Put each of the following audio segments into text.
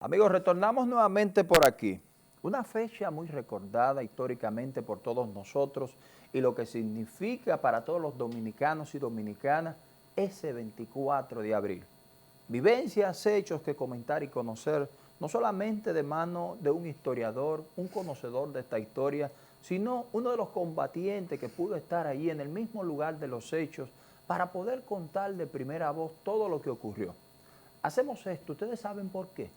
Amigos, retornamos nuevamente por aquí. Una fecha muy recordada históricamente por todos nosotros y lo que significa para todos los dominicanos y dominicanas ese 24 de abril. Vivencias, hechos que comentar y conocer, no solamente de mano de un historiador, un conocedor de esta historia, sino uno de los combatientes que pudo estar ahí en el mismo lugar de los hechos para poder contar de primera voz todo lo que ocurrió. Hacemos esto, ¿ustedes saben por qué?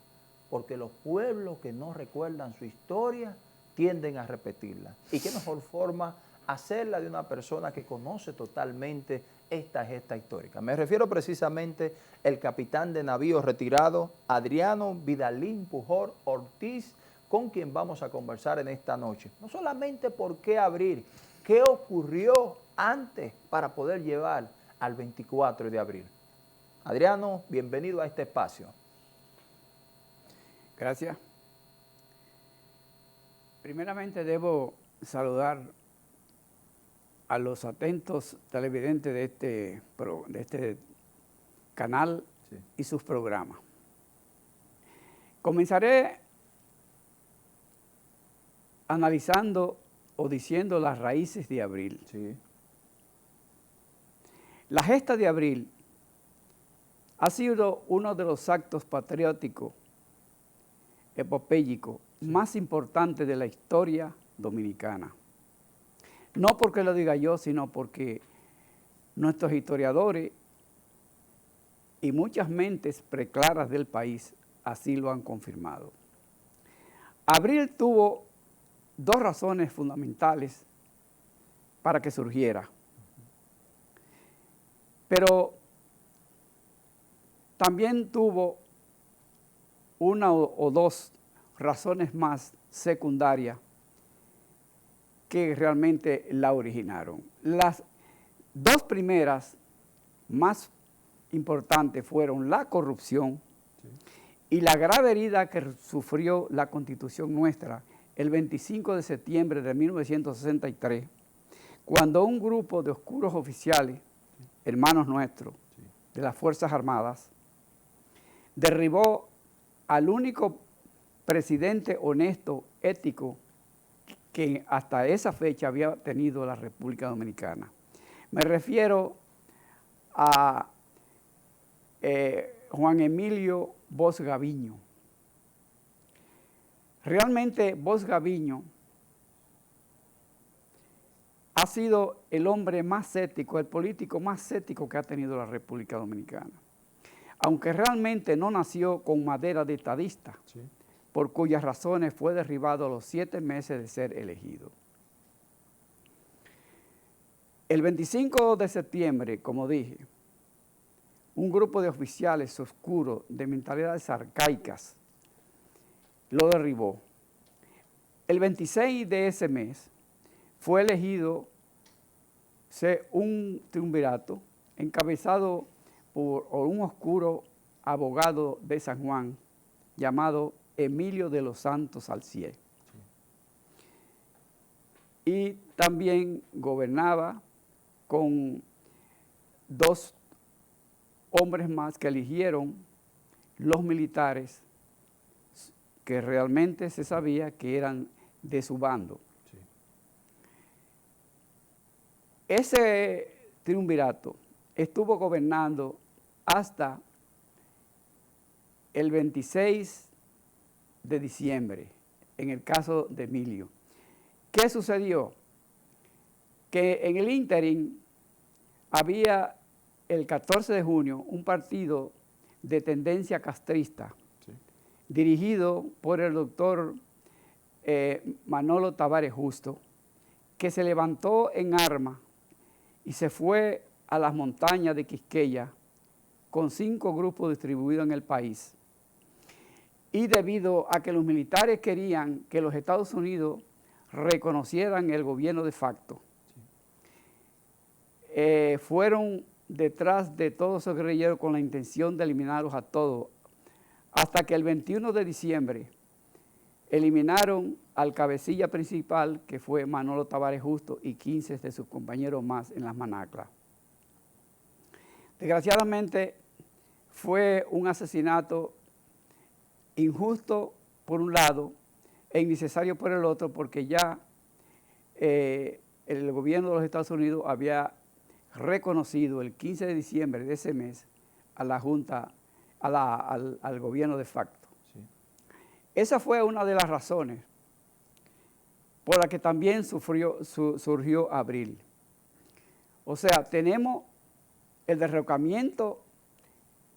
Porque los pueblos que no recuerdan su historia tienden a repetirla. ¿Y qué mejor forma hacerla de una persona que conoce totalmente esta gesta histórica? Me refiero precisamente al capitán de navío retirado, Adriano Vidalín Pujol Ortiz, con quien vamos a conversar en esta noche. No solamente por qué abrir, qué ocurrió antes para poder llevar al 24 de abril. Adriano, bienvenido a este espacio. Gracias. Primeramente debo saludar a los atentos televidentes de este canal y sus programas. Comenzaré analizando o diciendo las raíces de abril. Sí. La gesta de abril ha sido uno de los actos patrióticos epopéyico más importante de la historia dominicana. No porque lo diga yo, sino porque nuestros historiadores y muchas mentes preclaras del país así lo han confirmado. Abril tuvo dos razones fundamentales para que surgiera, pero también tuvo una o dos razones más secundarias que realmente la originaron. Las dos primeras más importantes fueron la corrupción y la grave herida que sufrió la Constitución nuestra el 25 de septiembre de 1963, cuando un grupo de oscuros oficiales, hermanos nuestros, de las Fuerzas Armadas, derribó al único presidente honesto, ético, que hasta esa fecha había tenido la República Dominicana. Me refiero a Juan Emilio Bosch Gaviño. Realmente Bosch Gaviño ha sido el hombre más ético, el político más ético que ha tenido la República Dominicana. Aunque realmente no nació con madera de estadista, por cuyas razones fue derribado a los 7 meses de ser elegido. El 25 de septiembre, como dije, un grupo de oficiales oscuros de mentalidades arcaicas lo derribó. El 26 de ese mes fue elegido un triunvirato encabezado por un oscuro abogado de San Juan llamado Emilio de los Santos Alcier. Y también gobernaba con dos hombres más que eligieron los militares que realmente se sabía que eran de su bando. Sí. Ese triunvirato estuvo gobernando hasta el 26 de diciembre, en el caso de Emilio. ¿Qué sucedió? Que en el ínterin había el 14 de junio un partido de tendencia castrista, sí, dirigido por el doctor Manolo Tavares Justo, que se levantó en armas y se fue a las montañas de Quisqueya con 5 grupos distribuidos en el país. Y debido a que los militares querían que los Estados Unidos reconocieran el gobierno de facto, fueron detrás de todos esos guerrilleros con la intención de eliminarlos a todos, hasta que el 21 de diciembre eliminaron al cabecilla principal, que fue Manolo Tavares Justo, y 15 de sus compañeros más en las manaclas. Desgraciadamente fue un asesinato injusto por un lado e innecesario por el otro, porque ya el gobierno de los Estados Unidos había reconocido el 15 de diciembre de ese mes a la Junta, al gobierno de facto. Sí. Esa fue una de las razones por la que también surgió Abril. O sea, tenemos el derrocamiento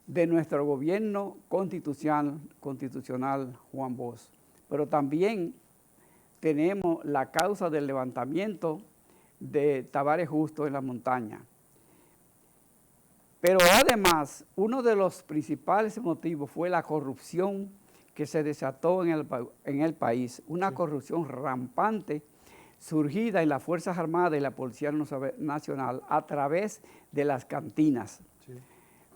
de nuestro gobierno constitucional Juan Bosch, pero también tenemos la causa del levantamiento de Tavares Justo en la montaña. Pero además, uno de los principales motivos fue la corrupción que se desató en el país, una corrupción rampante surgida en las Fuerzas Armadas y la Policía Nacional a través de las cantinas. Sí.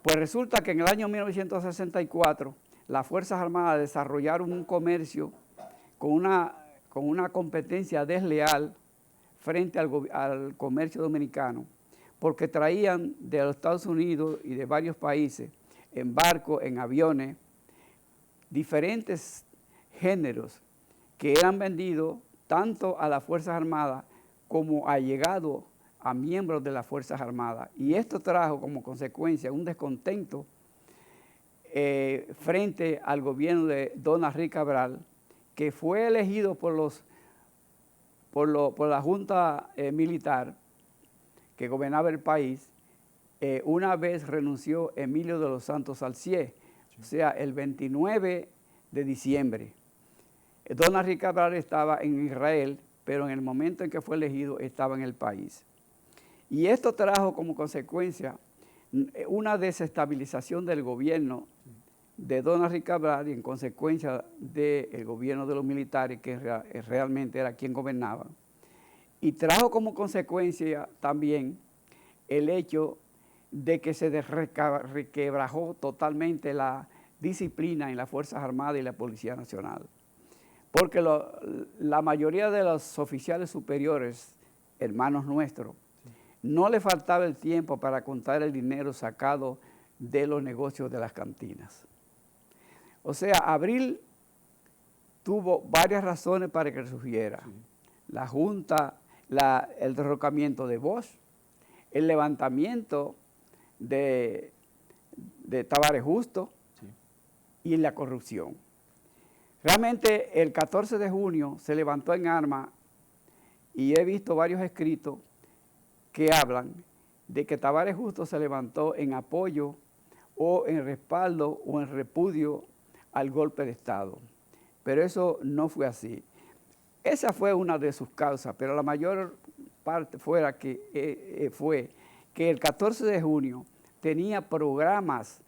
Pues resulta que en el año 1964 las Fuerzas Armadas desarrollaron un comercio con una competencia desleal frente al comercio dominicano, porque traían de los Estados Unidos y de varios países en barcos, en aviones, diferentes géneros que eran vendidos tanto a las Fuerzas Armadas como allegados a miembros de las Fuerzas Armadas. Y esto trajo como consecuencia un descontento frente al gobierno de don Henry Cabral, que fue elegido por la Junta Militar que gobernaba el país, una vez renunció Emilio de los Santos Alcié, o sea, el 29 de diciembre. Don Henry Cabral estaba en Israel, pero en el momento en que fue elegido estaba en el país. Y esto trajo como consecuencia una desestabilización del gobierno de don Henry Cabral y en consecuencia del gobierno de los militares, que realmente era quien gobernaba. Y trajo como consecuencia también el hecho de que se requebrajó totalmente la disciplina en las Fuerzas Armadas y la Policía Nacional. Porque la mayoría de los oficiales superiores, hermanos nuestros, no le faltaba el tiempo para contar el dinero sacado de los negocios de las cantinas. O sea, Abril tuvo varias razones para que surgiera. Sí. La Junta, el derrocamiento de Bosch, el levantamiento de Tavares Justo, sí, y la corrupción. Realmente el 14 de junio se levantó en armas y he visto varios escritos que hablan de que Tavares Justo se levantó en apoyo o en respaldo o en repudio al golpe de Estado. Pero eso no fue así. Esa fue una de sus causas, pero la mayor parte fue que el 14 de junio tenía programas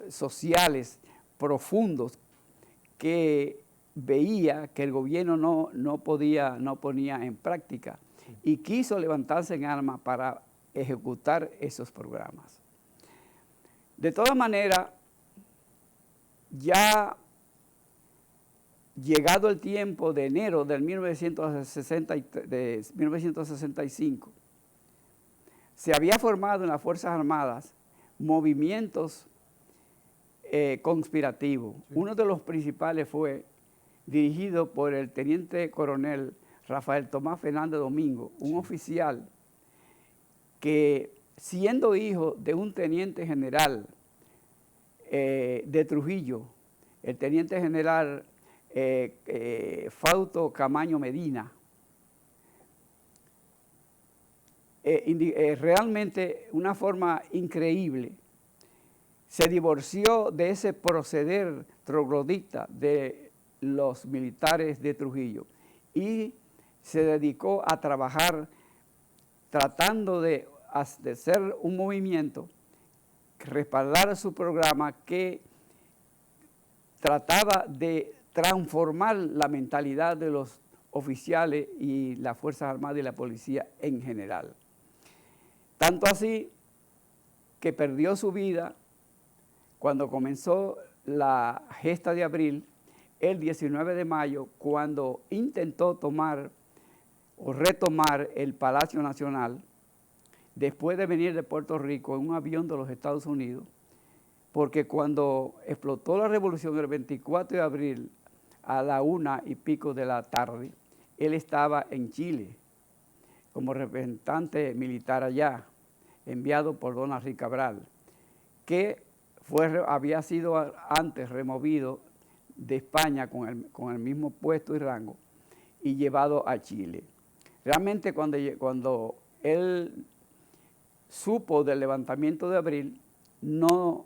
sociales profundos que veía que el gobierno no ponía en práctica, sí, y quiso levantarse en armas para ejecutar esos programas. De todas maneras, ya llegado el tiempo de enero de 1965, se había formado en las Fuerzas Armadas movimientos conspirativos. Sí. Uno de los principales fue dirigido por el teniente coronel Rafael Tomás Fernández Domingo, un, sí, oficial que, siendo hijo de un teniente general de Trujillo, el teniente general Fausto Camaño Medina, realmente una forma increíble, se divorció de ese proceder troglodita de los militares de Trujillo y se dedicó a trabajar tratando de hacer un movimiento que respaldara su programa, que trataba de transformar la mentalidad de los oficiales y las Fuerzas Armadas y la policía en general. Tanto así que perdió su vida cuando comenzó la gesta de Abril, el 19 de mayo, cuando intentó tomar o retomar el Palacio Nacional, después de venir de Puerto Rico en un avión de los Estados Unidos, porque cuando explotó la revolución el 24 de abril a la 1:00 de la tarde, él estaba en Chile como representante militar allá, enviado por don Henrique Cabral, que había sido antes removido de España con el mismo puesto y rango y llevado a Chile. Realmente cuando él supo del levantamiento de abril, no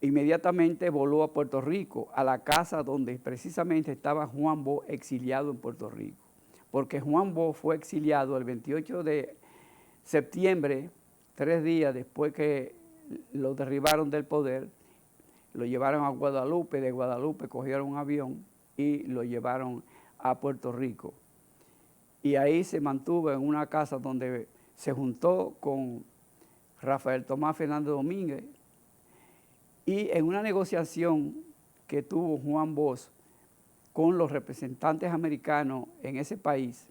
inmediatamente voló a Puerto Rico, a la casa donde precisamente estaba Juan Bó exiliado en Puerto Rico, porque Juan Bó fue exiliado el 28 de septiembre, 3 días después que lo derribaron del poder, lo llevaron a Guadalupe, de Guadalupe cogieron un avión y lo llevaron a Puerto Rico. Y ahí se mantuvo en una casa donde se juntó con Rafael Tomás Fernández Domínguez, y en una negociación que tuvo Juan Bosch con los representantes americanos en ese país,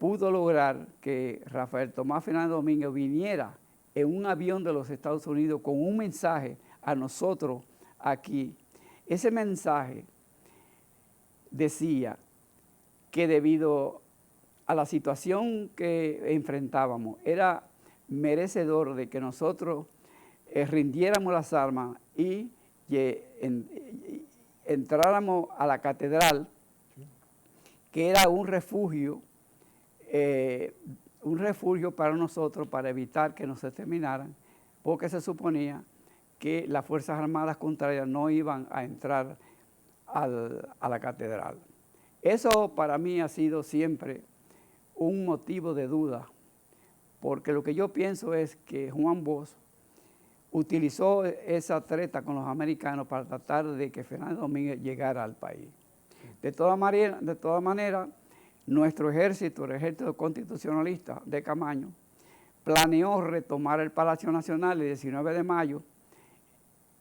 pudo lograr que Rafael Tomás Fernández Domínguez viniera en un avión de los Estados Unidos con un mensaje a nosotros aquí. Ese mensaje decía que debido a la situación que enfrentábamos, era merecedor de que nosotros rindiéramos las armas y entráramos a la catedral, que era un refugio para nosotros, para evitar que nos exterminaran, porque se suponía que las Fuerzas Armadas contrarias no iban a entrar a la catedral. Eso para mí ha sido siempre un motivo de duda, porque lo que yo pienso es que Juan Bosch utilizó esa treta con los americanos para tratar de que Fernández Domínguez llegara al país. De todas maneras, nuestro ejército, el ejército constitucionalista de Camaño, planeó retomar el Palacio Nacional el 19 de mayo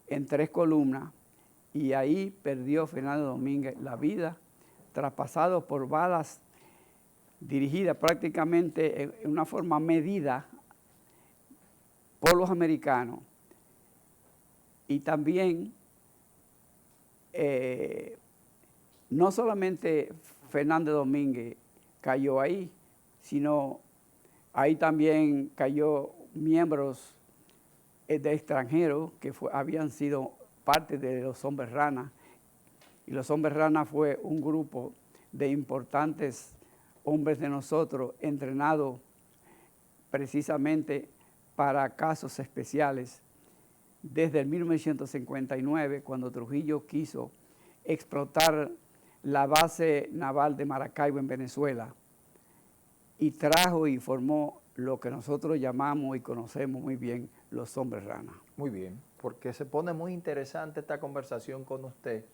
en 3 columnas, y ahí perdió Fernández Domínguez la vida, traspasado por balas dirigidas prácticamente en una forma medida por los americanos. Y también, no solamente Fernández Domínguez cayó ahí, sino ahí también cayó miembros de extranjeros que habían sido parte de los Hombres Rana. Y los Hombres Rana fue un grupo de importantes hombres de nosotros entrenados precisamente para casos especiales. Desde el 1959, cuando Trujillo quiso explotar la base naval de Maracaibo en Venezuela, y trajo y formó lo que nosotros llamamos y conocemos muy bien los Hombres Rana. Muy bien, porque se pone muy interesante esta conversación con usted.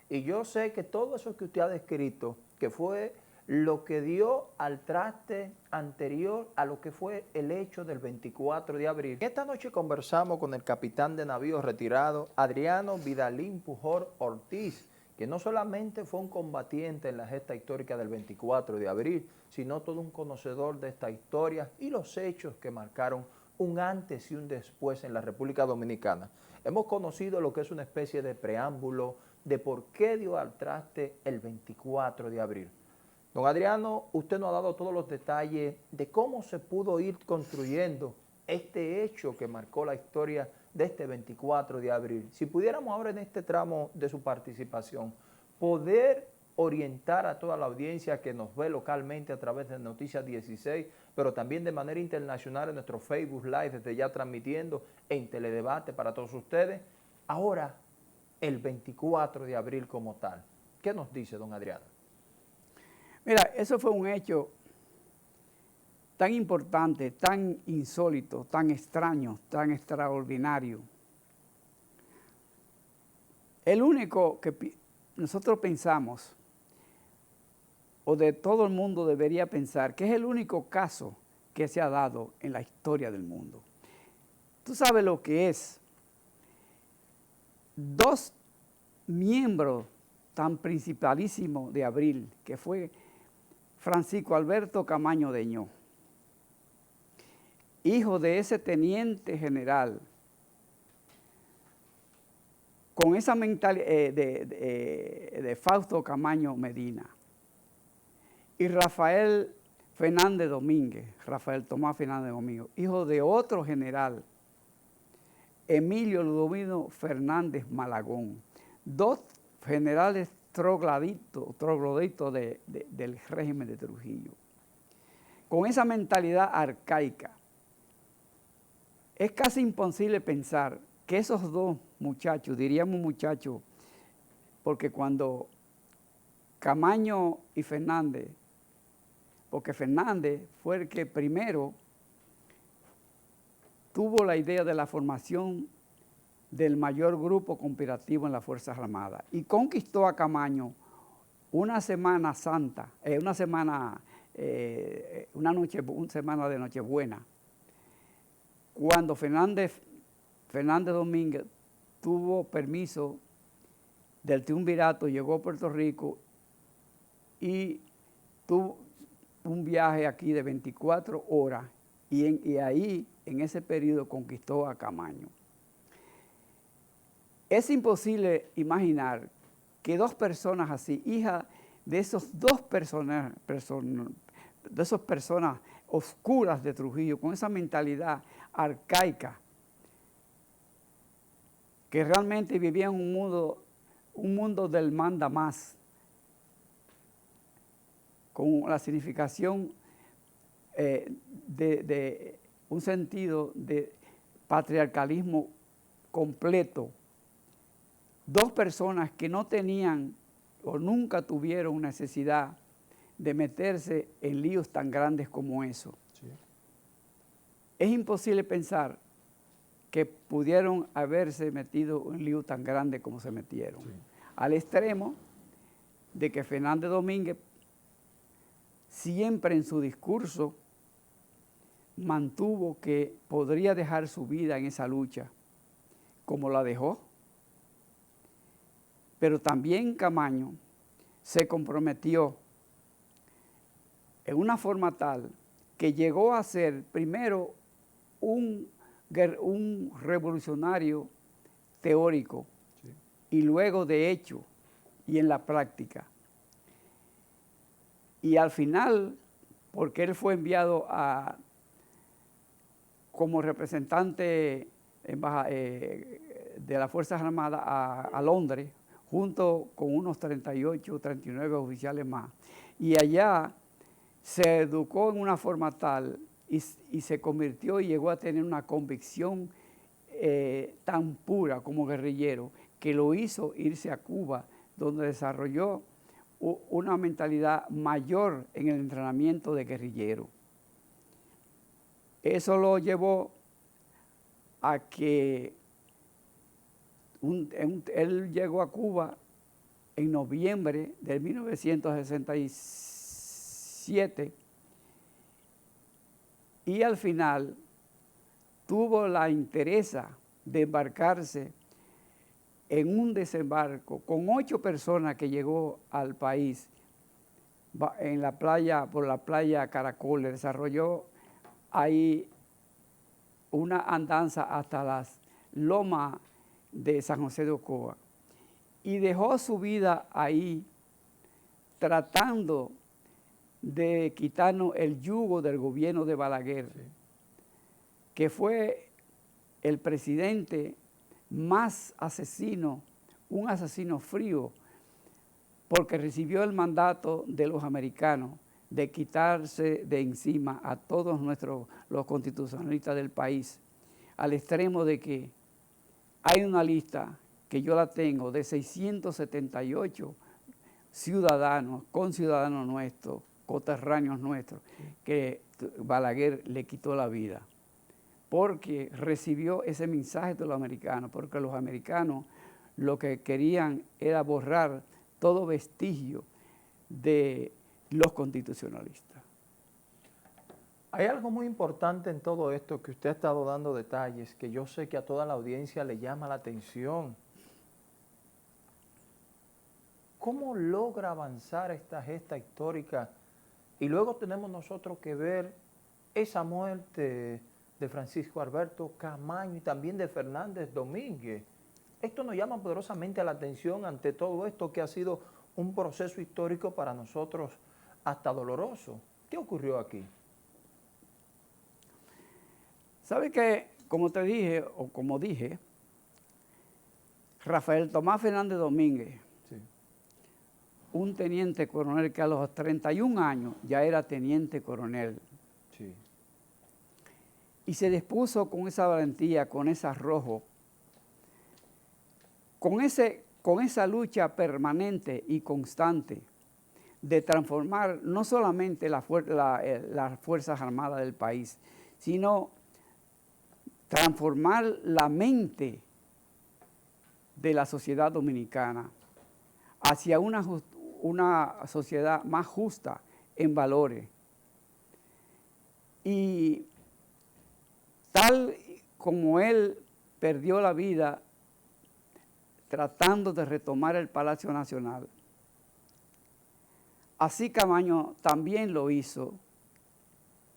Y yo sé que todo eso que usted ha descrito, que fue lo que dio al traste anterior a lo que fue el hecho del 24 de abril. Esta noche conversamos con el capitán de navío retirado, Adriano Vidalín Pujol Ortiz, que no solamente fue un combatiente en la gesta histórica del 24 de abril, sino todo un conocedor de esta historia y los hechos que marcaron un antes y un después en la República Dominicana. Hemos conocido lo que es una especie de preámbulo de por qué dio al traste el 24 de abril. Don Adriano, usted nos ha dado todos los detalles de cómo se pudo ir construyendo este hecho que marcó la historia de este 24 de abril. Si pudiéramos ahora en este tramo de su participación poder orientar a toda la audiencia que nos ve localmente a través de Noticias 16, pero también de manera internacional en nuestro Facebook Live, desde ya transmitiendo en Teledebate para todos ustedes, ahora el 24 de abril como tal. ¿Qué nos dice don Adriano? Mira, eso fue un hecho tan importante, tan insólito, tan extraño, tan extraordinario. El único que nosotros pensamos, o de todo el mundo debería pensar, que es el único caso que se ha dado en la historia del mundo. Tú sabes lo que es 2 miembros tan principalísimos de abril, que fue Francisco Alberto Camaño Deñó, hijo de ese teniente general con esa mentalidad de Fausto Camaño Medina y Rafael Fernández Domínguez, Rafael Tomás Fernández Domínguez, hijo de otro general, Emilio Ludovino Fernández Malagón, dos generales trogloditos del régimen de Trujillo. Con esa mentalidad arcaica, es casi imposible pensar que esos dos muchachos, diríamos muchachos, porque cuando Camaño y Fernández, porque Fernández fue el que primero tuvo la idea de la formación del mayor grupo conspirativo en las Fuerzas Armadas y conquistó a Camaño una semana santa, una semana de Nochebuena, cuando Fernández Domínguez tuvo permiso del triunvirato, llegó a Puerto Rico y tuvo un viaje aquí de 24 horas y ahí, en ese periodo, conquistó a Camaño. Es imposible imaginar que dos personas así, hijas de esos dos personas oscuras de Trujillo, con esa mentalidad arcaica, que realmente vivían un mundo del manda más, con la significación de un sentido de patriarcalismo completo. Dos personas que no tenían o nunca tuvieron necesidad de meterse en líos tan grandes como eso. Sí. Es imposible pensar que pudieron haberse metido en líos tan grandes como se metieron. Sí. Al extremo de que Fernández Domínguez siempre en su discurso mantuvo que podría dejar su vida en esa lucha, como la dejó. Pero también Camaño se comprometió en una forma tal que llegó a ser primero un revolucionario teórico, sí, y luego de hecho y en la práctica. Y al final, porque él fue enviado como representante de las Fuerzas Armadas a Londres, junto con unos 38 o 39 oficiales más. Y allá se educó en una forma tal y se convirtió y llegó a tener una convicción tan pura como guerrillero que lo hizo irse a Cuba, donde desarrolló una mentalidad mayor en el entrenamiento de guerrillero. Eso lo llevó a que él llegó a Cuba en noviembre de 1967 y al final tuvo la interesa de embarcarse en un desembarco con 8 personas que llegó al país en la playa, por la playa Caracoles. Desarrolló ahí una andanza hasta las lomas de San José de Ocoa y dejó su vida ahí tratando de quitarnos el yugo del gobierno de Balaguer, sí, que fue el presidente más asesino, un asesino frío, porque recibió el mandato de los americanos de quitarse de encima a todos los constitucionalistas del país, al extremo de que hay una lista, que yo la tengo, de 678 ciudadanos, conciudadanos nuestros, coterráneos nuestros, que Balaguer le quitó la vida, porque recibió ese mensaje de los americanos, porque los americanos lo que querían era borrar todo vestigio de los constitucionalistas. Hay algo muy importante en todo esto que usted ha estado dando detalles, que yo sé que a toda la audiencia le llama la atención. ¿Cómo logra avanzar esta gesta histórica? Y luego tenemos nosotros que ver esa muerte de Francisco Alberto Camaño y también de Fernández Domínguez Esto nos llama poderosamente a la atención ante todo esto que ha sido un proceso histórico para nosotros hasta doloroso. ¿Qué ocurrió aquí? ¿Sabe que, como te dije, o como dije, Rafael Tomás Fernández Domínguez, Sí. un teniente coronel que a los 31 años ya era teniente coronel, Sí. y se dispuso con esa valentía, con ese arrojo, con esa lucha permanente y constante de transformar no solamente las Fuerzas Armadas del país, sino transformar la mente de la sociedad dominicana hacia una sociedad más justa en valores. Y tal como él perdió la vida tratando de retomar el Palacio Nacional, así Camaño también lo hizo,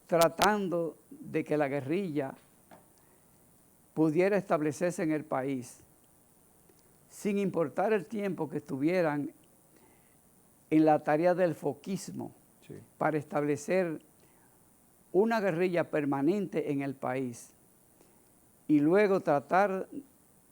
tratando de que la guerrilla pudiera establecerse en el país, sin importar el tiempo que estuvieran en la tarea del foquismo, Sí. para establecer una guerrilla permanente en el país y luego tratar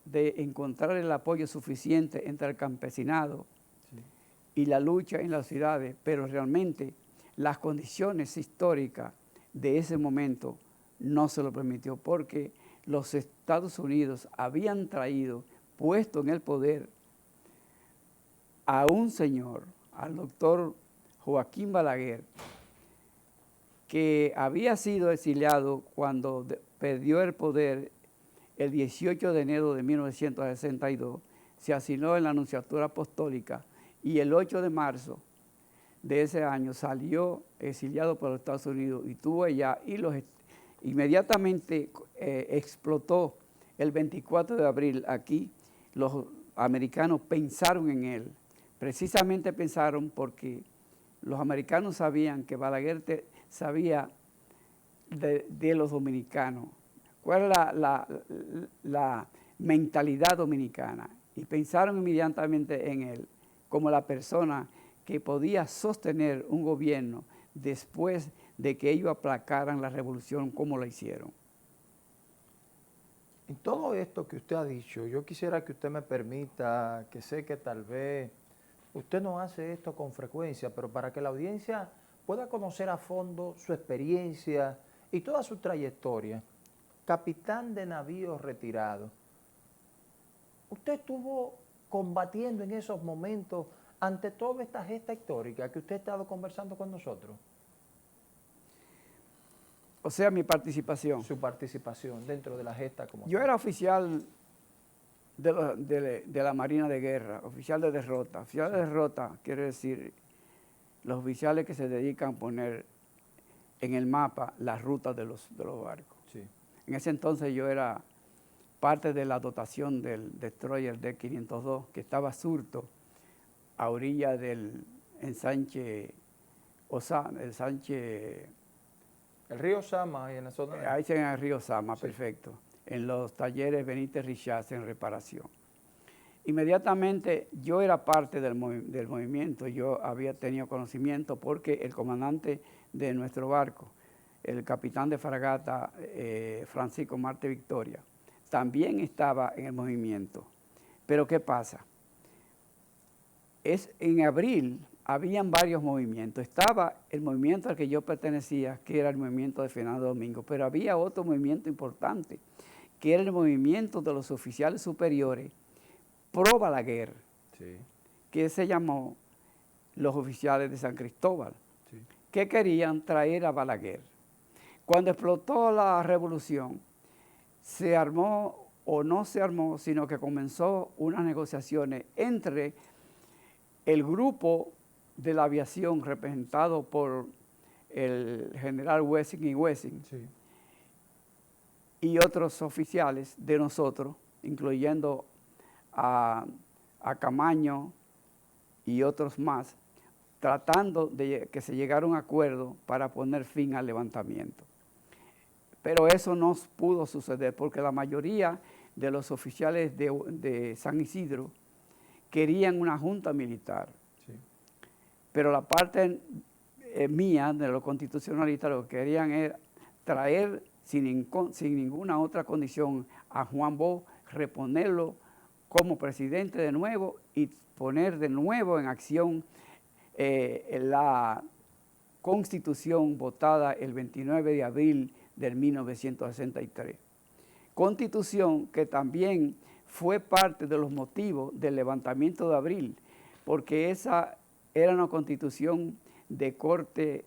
de encontrar el apoyo suficiente entre el campesinado Sí. y la lucha en las ciudades, pero realmente las condiciones históricas de ese momento no se lo permitió, porque los Estados Unidos habían puesto en el poder a un señor, al doctor Joaquín Balaguer, que había sido exiliado cuando perdió el poder el 18 de enero de 1962, se asignó en la Nunciatura Apostólica y el 8 de marzo de ese año salió exiliado por los Estados Unidos y estuvo allá y inmediatamente explotó el 24 de abril aquí. Los americanos pensaron en él, precisamente pensaron porque los americanos sabían que Balaguer sabía de los dominicanos, cuál es la mentalidad dominicana, y pensaron inmediatamente en él como la persona que podía sostener un gobierno después de que ellos aplacaran la revolución como la hicieron. En todo esto que usted ha dicho, yo quisiera que usted me permita, que sé que tal vez usted no hace esto con frecuencia, pero para que la audiencia pueda conocer a fondo su experiencia y toda su trayectoria. Capitán de navío retirado, usted estuvo combatiendo en esos momentos ante toda esta gesta histórica que usted ha estado conversando con nosotros. O sea, mi participación. Su participación dentro de la gesta como Yo tal. era oficial de la Marina de Guerra, oficial de derrota. Oficial de derrota quiere decir los oficiales que se dedican a poner en el mapa las rutas de los barcos. Sí. En ese entonces yo era parte de la dotación del destroyer D-502, que estaba surto a orilla del ensanche El río Sama y en la zona de... ahí en el río Sama, Sí. perfecto, en los talleres Benítez Richaz en reparación. Inmediatamente yo era parte del movimiento, yo había tenido conocimiento porque el comandante de nuestro barco, el capitán de fragata Francisco Marte Victoria, también estaba en el movimiento. Pero ¿qué pasa? En abril habían varios movimientos. Estaba el movimiento al que yo pertenecía, que era el movimiento de Fernando Domingo, pero había otro movimiento importante, que era el movimiento de los oficiales superiores pro Balaguer, Sí. que se llamó los oficiales de San Cristóbal, Sí. que querían traer a Balaguer. Cuando explotó la revolución, se armó o no se armó, sino que comenzó unas negociaciones entre el grupo de la aviación representado por el general Wessing y Wessing, Sí. y otros oficiales de nosotros, incluyendo a Camaño y otros más, tratando de que se llegara a un acuerdo para poner fin al levantamiento. Pero eso no pudo suceder porque la mayoría de los oficiales de San Isidro querían una junta militar. Sí. Pero la parte mía, de los constitucionalistas, lo que querían era traer sin ninguna otra condición a Juan Bosch, reponerlo como presidente de nuevo y poner de nuevo en acción la Constitución votada el 29 de abril del 1963. Constitución que también fue parte de los motivos del levantamiento de abril, porque esa era una constitución de corte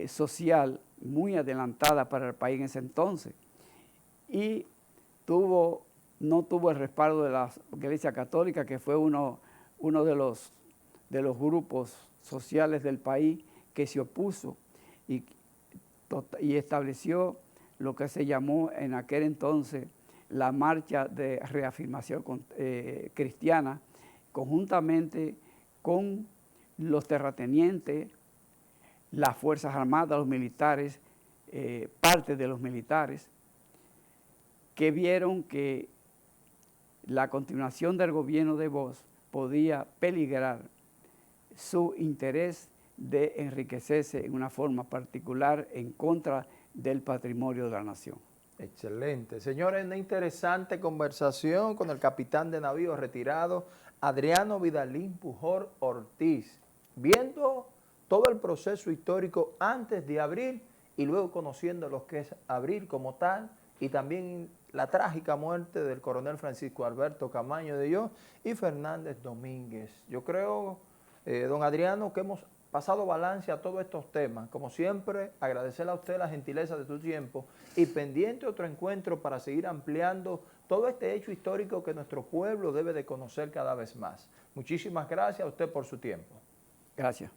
social muy adelantada para el país en ese entonces y no tuvo el respaldo de la Iglesia Católica, que fue uno de los grupos sociales del país que se opuso y estableció lo que se llamó en aquel entonces la Marcha de Reafirmación Cristiana, conjuntamente con los terratenientes, las Fuerzas Armadas, los militares, parte de los militares, que vieron que la continuación del gobierno de Bosch podía peligrar su interés de enriquecerse en una forma particular en contra del patrimonio de la nación. Excelente. Señores, una interesante conversación con el capitán de navío retirado, Adriano Vidalín Pujol Ortiz, viendo todo el proceso histórico antes de abril y luego conociendo lo que es abril como tal y también la trágica muerte del coronel Francisco Alberto Camaño de Dios y Fernández Domínguez. Yo creo, don Adriano, que hemos pasado balance a todos estos temas. Como siempre, agradecerle a usted la gentileza de su tiempo y pendiente otro encuentro para seguir ampliando todo este hecho histórico que nuestro pueblo debe de conocer cada vez más. Muchísimas gracias a usted por su tiempo. Gracias.